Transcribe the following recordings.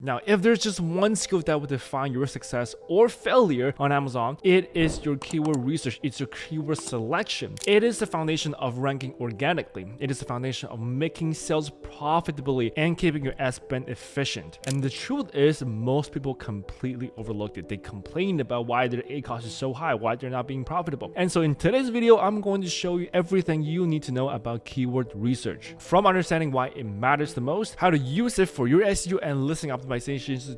Now, if there's just one skill that will define your success or failure on Amazon, it is your keyword research. It's your keyword selection. It is the foundation of ranking organically. It is the foundation of making sales profitably and keeping your ad spend efficient. And the truth is, most people completely overlooked it. They complain about why their ad cost is so high, why they're not being profitable. And so in today's video, I'm going to show you everything you need to know about keyword research. From understanding why it matters the most, how to use it for your SEO and listing optimizations,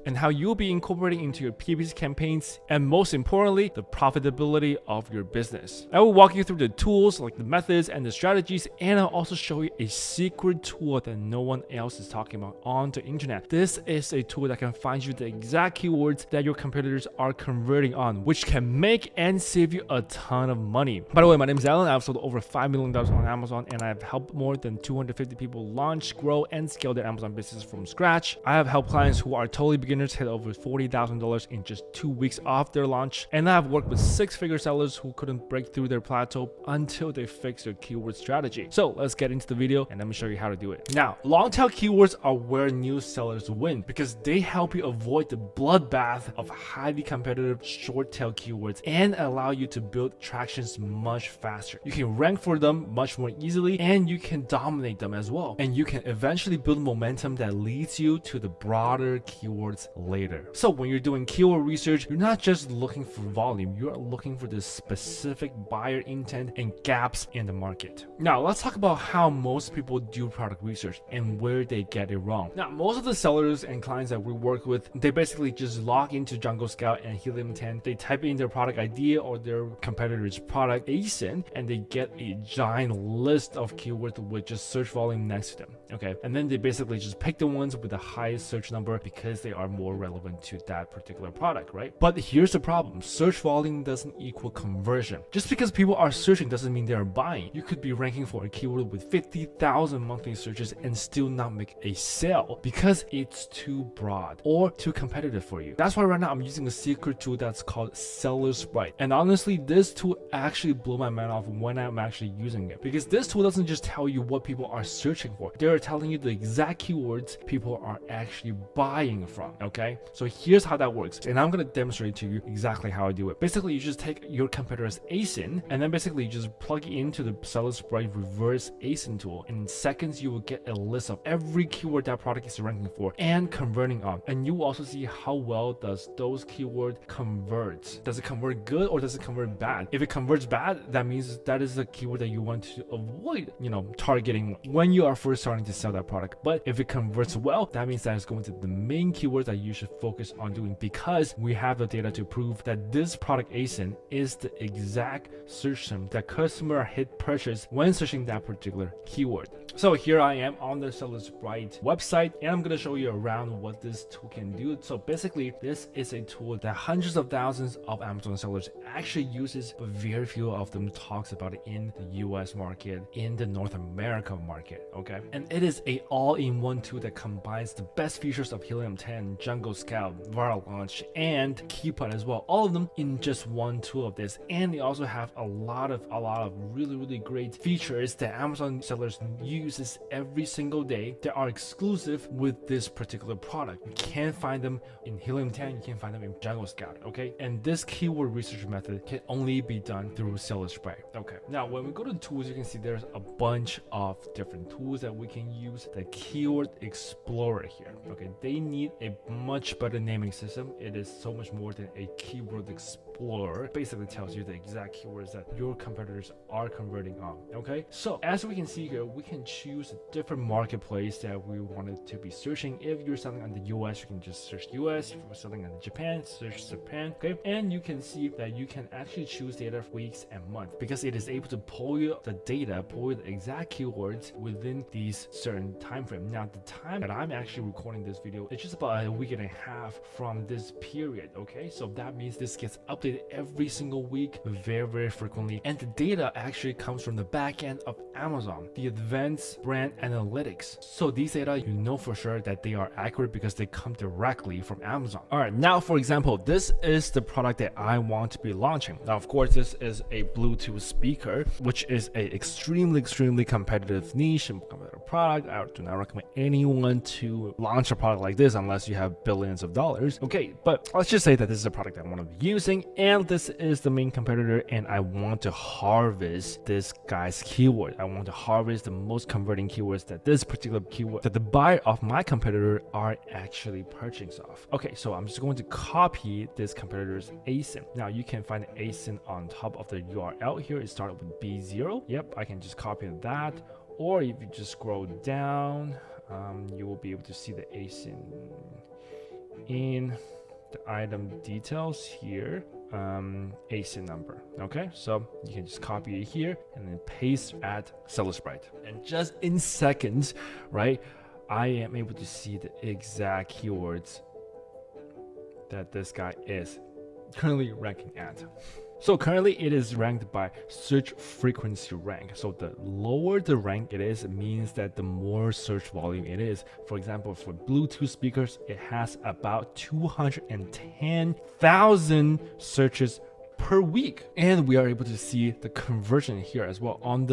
and how you'll be incorporating into your PPC campaigns, and most importantly, the profitability of your business. I will walk you through the tools, like the methods and the strategies, and I'll also show you a secret tool that no one else is talking about on the internet. This is a tool that can find you the exact keywords that your competitors are converting on, which can make and save you a ton of money. By the way, my name is Alan. I've sold over $5 million on Amazon, and I've helped more than 250 people launch, grow, and scale their Amazon business from scratch. I have helped clients who are totally beginners hit over $40,000 in just 2 weeks off their launch, and I have worked with six-figure sellers who couldn't break through their plateau until they fixed their keyword strategy. So let's get into the video and let me show you how to do it. Now, long tail keywords are where new sellers win because they help you avoid the bloodbath of highly competitive short tail keywords and allow you to build tractions much faster. You can rank for them much more easily, and you can dominate them as well. And you can eventually build momentum that leads you to the broader keywords later. So when you're doing keyword research, you're not just looking for volume, you're looking for the specific buyer intent and gaps in the market. Now let's talk about how most people do product research and where they get it wrong. Now, most of the sellers and clients that we work with, they basically just log into Jungle Scout and Helium 10, they type in their product idea or their competitor's product ASIN, and they get a giant list of keywords with just search volume next to them. Okay, and then they basically just pick the ones with the highest search number because they are more relevant to that particular product, right? But here's the problem. Search volume doesn't equal conversion. Just because people are searching doesn't mean they're buying. You could be ranking for a keyword with 50,000 monthly searches and still not make a sale because it's too broad or too competitive for you. That's why right now I'm using a secret tool that's called Seller Sprite. And honestly, this tool actually blew my mind off when I'm actually using it, because this tool doesn't just tell you what people are searching for. They're telling you the exact keywords people are actually buying from. Okay, so here's how that works, and I'm going to demonstrate to you exactly how I do it. Basically, you just take your competitor's ASIN, and then basically you just plug it into the Seller Sprite reverse ASIN tool, and in seconds you will get a list of every keyword that product is ranking for and converting on. And you will also see how well does those keyword convert. Does it convert good or does it convert bad? If it converts bad, that means that is a keyword that you want to avoid, targeting when you are first starting to sell that product. But if it converts well, that means that it's going to the main keywords that you should focus on doing, because we have the data to prove that this product ASIN is the exact search term that customer hit purchase when searching that particular keyword. So here I am on the Seller Sprite website, and I'm going to show you around what this tool can do. So basically, this is a tool that hundreds of thousands of Amazon sellers actually uses, but very few of them talks about it in the US market, in the North America market. Okay, and it is a all-in-one tool that combines the best features of Helium 10, Jungle Scout, Viral Launch, and Keepod as well, all of them in just one tool of this. And they also have a lot of really great features that Amazon sellers uses every single day that are exclusive with this particular product. You can't find them in Helium 10, you can't find them in Jungle Scout. Okay, and this keyword research method can only be done through Seller Sprite. Okay, now when we go to tools, you can see there's a bunch of different tools that we can use. The Keyword Explorer here. Okay, they need a much better naming system. It is so much more than a keyword explorer. It basically tells you the exact keywords that your competitors are converting on. Okay, so as we can see here, we can choose a different marketplace that we wanted to be searching. If you're selling on the US, you can just search US. If you're selling on Japan, search Japan. Okay, and you can see that you can actually choose data for weeks and months, because it is able to pull you the data, pull you the exact keywords within these certain time frame. Now, the time that I'm actually recording this video, it's just about a week and a half from this period. Okay, so that means this gets updated every single week, very frequently, and the data actually comes from the back end of Amazon, the advanced brand analytics. So these data, you know for sure that they are accurate because they come directly from Amazon. All right, now for example, this is the product that I want to be launching. Now, of course, this is a Bluetooth speaker, which is a extremely competitive niche and competitive product. I do not recommend anyone to launch a product like this unless you have billions of dollars. Okay, but let's just say that this is a product I want to be using, and this is the main competitor, and I want to harvest this guy's keyword. I want to harvest the most converting keywords that this particular keyword that the buyer of my competitor are actually purchasing off. Okay, so I'm just going to copy this competitor's ASIN. Now you can find the ASIN on top of the URL here. It started with B0. Yep, I can just copy that. Or if you just scroll down, you will be able to see the ASIN in the item details here, ASIN number. Okay, so you can just copy it here and then paste at Seller Sprite. And just in seconds, right, I am able to see the exact keywords that this guy is currently ranking at. So currently it is ranked by search frequency rank. So the lower the rank it is, it means that the more search volume it is. For example, for Bluetooth speakers, it has about 210,000 searches per week, and we are able to see the conversion here as well. On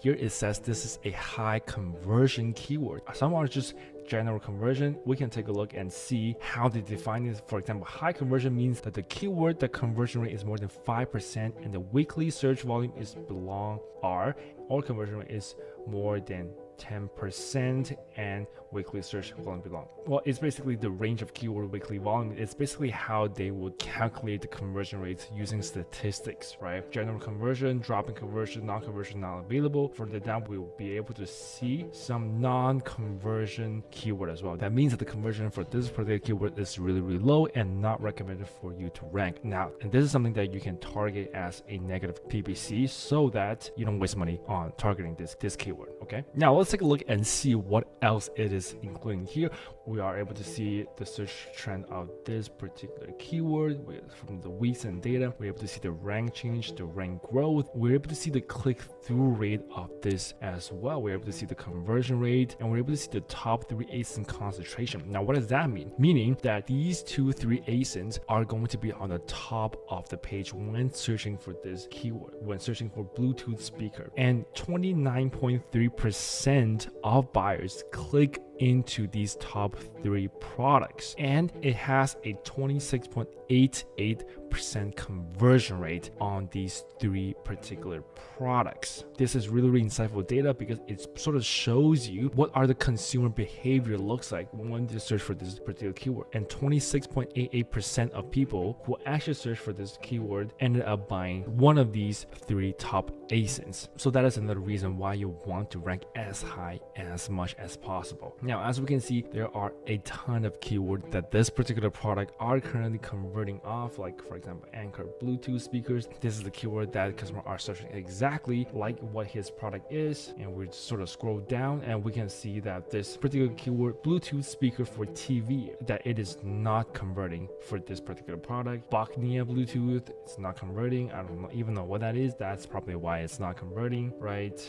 here it says this is a high conversion keyword. Some are just general conversion. We can take a look and see how they define it. For example, high conversion means that the keyword, the conversion rate is more than 5% and the weekly search volume is below R, or conversion rate is more than 10% and weekly search volume below. Well, it's basically the range of keyword weekly volume. It's basically how they would calculate the conversion rates using statistics, right? General conversion, drop-in conversion, non-conversion, not available. Further down, we will be able to see some non-conversion keyword as well. That means that the conversion for this particular keyword is really, really low and not recommended for you to rank. Now, and this is something that you can target as a negative PPC so that you don't waste money on targeting this keyword, okay? Now, let's take a look and see what else it is including here. We are able to see the search trend of this particular keyword from the recent data. We're able to see the rank change, the rank growth. We're able to see the click-through rate of this as well. We're able to see the conversion rate, and we're able to see the top 3 ASIN concentration. Now, what does that mean? Meaning that these 2-3 ASINs are going to be on the top of the page when searching for this keyword, when searching for Bluetooth speaker. And 29.3% of buyers click into these top 3 products, and it has a 26.88% conversion rate on these 3 particular products. This is really, really insightful data because it sort of shows you what are the consumer behavior looks like when they search for this particular keyword. And 26.88% of people who actually search for this keyword ended up buying one of these 3 top ASINs. So that is another reason why you want to rank as high as much as possible. Now, as we can see, there are a ton of keywords that this particular product are currently converting off, like for example, Anchor Bluetooth speakers. This is the keyword that customers are searching exactly like what his product is. And we sort of scroll down and we can see that this particular keyword, Bluetooth speaker for TV, that it is not converting for this particular product. Bachnia Bluetooth, it's not converting. I don't even know what that is. That's probably why it's not converting, right?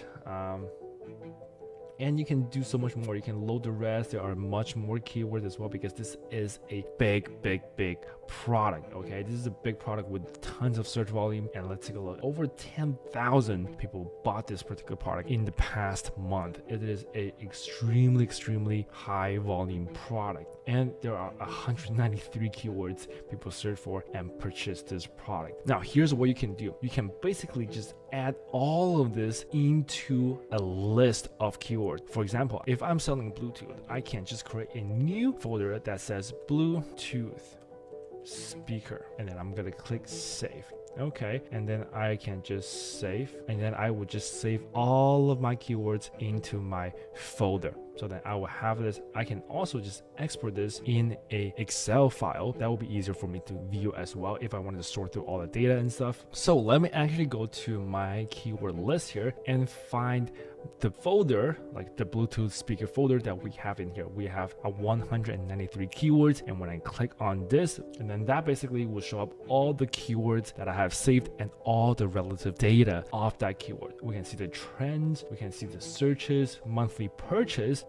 And you can do so much more. You can load the rest. There are much more keywords as well because this is a big product. Okay, this is a big product with tons of search volume. And let's take a look. Over 10,000 people bought this particular product in the past month. It is a extremely high volume product, and there are 193 keywords people search for and purchase this product. Now, here's what you can do. You can basically just add all of this into a list of keywords. For example, if I'm selling Bluetooth, I can just create a new folder that says Bluetooth speaker, and then I'm gonna click save. Okay, and then I can just save, and then I would just save all of my keywords into my folder. So that I will have this. I can also just export this in a Excel file. That will be easier for me to view as well if I wanted to sort through all the data and stuff. So let me actually go to my keyword list here and find the folder, like the Bluetooth speaker folder that we have in here. We have 193 keywords, and when I click on this, and then that basically will show up all the keywords that I have saved and all the relative data of that keyword. We can see the trends, we can see the searches, monthly purchase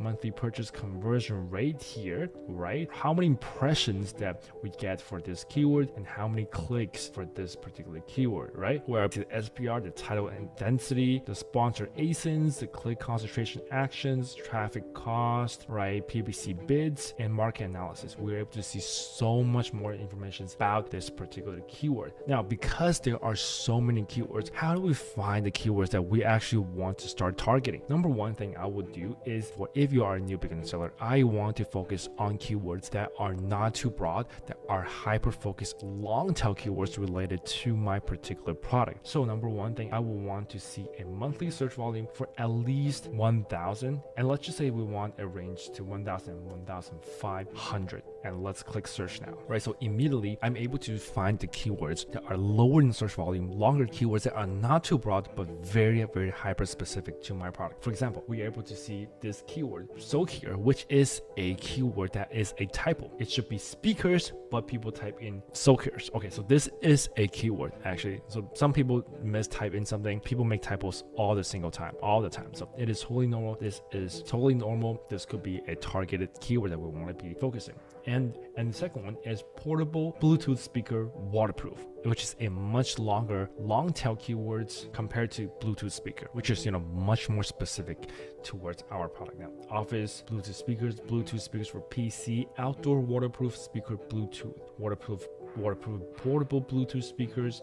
conversion rate here, right? How many impressions that we get for this keyword and how many clicks for this particular keyword, right? Where up to the SPR, the title and density, the sponsored ASINs, the click concentration actions, traffic cost, right, PPC bids, and market analysis. We're able to see so much more information about this particular keyword. Now, because there are so many keywords, how do we find the keywords that we actually want to start targeting? Number one thing I would do is, for if you are a new beginner seller, I want to focus on keywords that are not too broad, that are hyper-focused long tail keywords related to my particular product. So number one thing, I will want to see a monthly search volume for at least 1,000. And let's just say we want a range to 1,000 and 1,500. And let's click search now, right? So immediately I'm able to find the keywords that are lower in search volume, longer keywords that are not too broad, but very, very hyper specific to my product. For example, we are able to see this keyword, soak here, which is a keyword that is a typo. It should be speakers, but people type in soakers. Okay, so this is a keyword actually. So some people mistype in something. People make typos all the time. So it is totally normal. This is totally normal. This could be a targeted keyword that we want to be focusing. And the second one is portable Bluetooth speaker waterproof, which is a much longer long tail keywords compared to Bluetooth speaker, which is, much more specific towards our product. Now, office Bluetooth speakers for PC, outdoor waterproof speaker, Bluetooth waterproof portable Bluetooth speakers,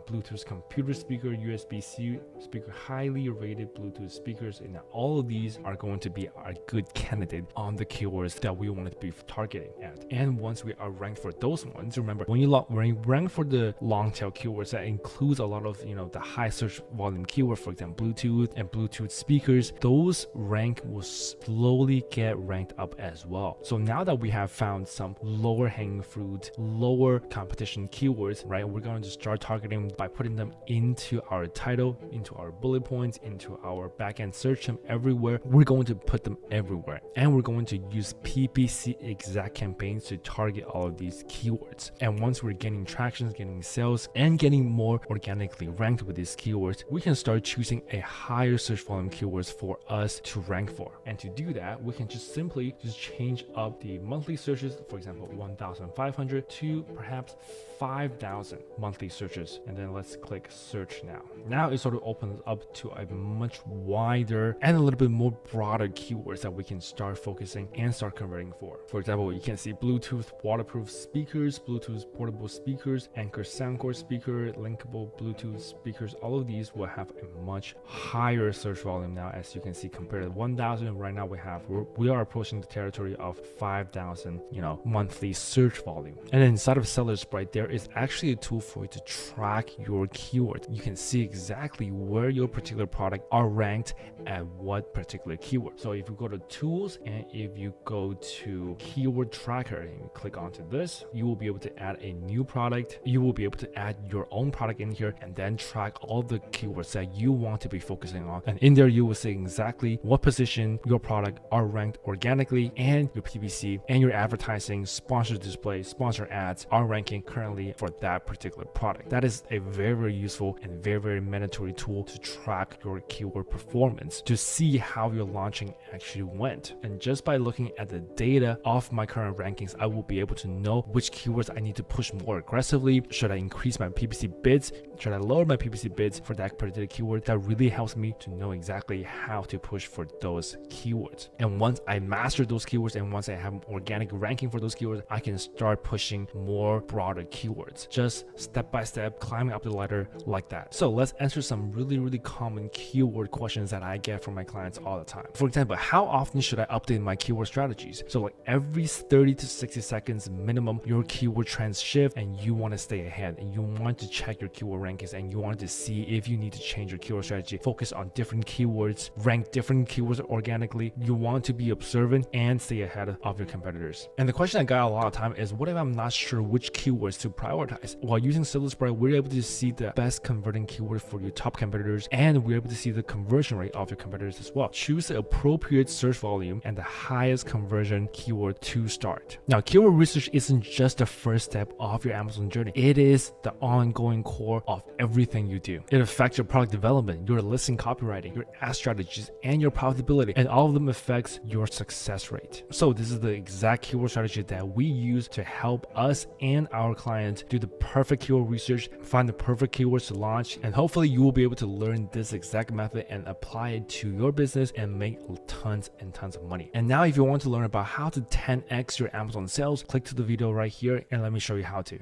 Bluetooth computer speaker, USB-C speaker, highly rated Bluetooth speakers, and all of these are going to be a good candidate on the keywords that we want to be targeting at. And once we are ranked for those ones, remember when you rank for the long tail keywords, that includes a lot of the high search volume keyword, for example Bluetooth and Bluetooth speakers, those rank will slowly get ranked up as well. So now that we have found some lower hanging fruit, lower competition keywords, right, we're going to start targeting by putting them into our title, into our bullet points, into our backend search term, everywhere. We're going to put them everywhere, and we're going to use PPC exact campaigns to target all of these keywords. And once we're getting traction, getting sales, and getting more organically ranked with these keywords, we can start choosing a higher search volume keywords for us to rank for. And to do that, we can just simply change up the monthly searches, for example 1,500 to perhaps 5,000 monthly searches, and then let's click search now. Now it sort of opens up to a much wider and a little bit more broader keywords that we can start focusing and start converting for. For example, you can see Bluetooth waterproof speakers, Bluetooth portable speakers, Anchor Soundcore speaker, linkable Bluetooth speakers. All of these will have a much higher search volume now, as you can see, compared to 1,000. Right now we are approaching the territory of 5,000 monthly search volume. And then inside of Seller Sprite, there is actually a tool for you to track your keyword. You can see exactly where your particular product are ranked at what particular keyword. So if you go to tools and if you go to keyword tracker and you click onto this, you will be able to add a new product. You will be able to add your own product in here and then track all the keywords that you want to be focusing on. And in there, you will see exactly what position your product are ranked organically, and your PPC and your advertising, sponsored display, sponsor ads are ranking currently for that particular product. That is a very, very useful and very, very mandatory tool to track your keyword performance, to see how your launching actually went. And just by looking at the data of my current rankings, I will be able to know which keywords I need to push more aggressively. Should I increase my PPC bids? Should I lower my PPC bids for that particular keyword? That really helps me to know exactly how to push for those keywords. And once I master those keywords, and once I have organic ranking for those keywords, I can start pushing more broader keywords, just step by step, climbing up the ladder like that. So let's answer some really, really common keyword questions that I get from my clients all the time. For example, how often should I update my keyword strategies? So like every 30 to 60 seconds minimum, your keyword trends shift and you want to stay ahead, and you want to check your keyword rankings, and you want to see if you need to change your keyword strategy, focus on different keywords, rank different keywords organically. You want to be observant and stay ahead of your competitors. And the question I got a lot of time is, what if I'm not sure which keywords to prioritize? While using Seller Sprite, we're able to see the best converting keyword for your top competitors, and we're able to see the conversion rate of your competitors as well. Choose the appropriate search volume and the highest conversion keyword to start. Now, keyword research isn't just the first step of your Amazon journey. It is the ongoing core of everything you do. It affects your product development, your listing copywriting, your ad strategies, and your profitability, and all of them affects your success rate. So this is the exact keyword strategy that we use to help us and helping our clients do the perfect keyword research, find the perfect keywords to launch, and hopefully you will be able to learn this exact method and apply it to your business and make tons and tons of money. And now if you want to learn about how to 10x your Amazon sales, click to the video right here and let me show you how to.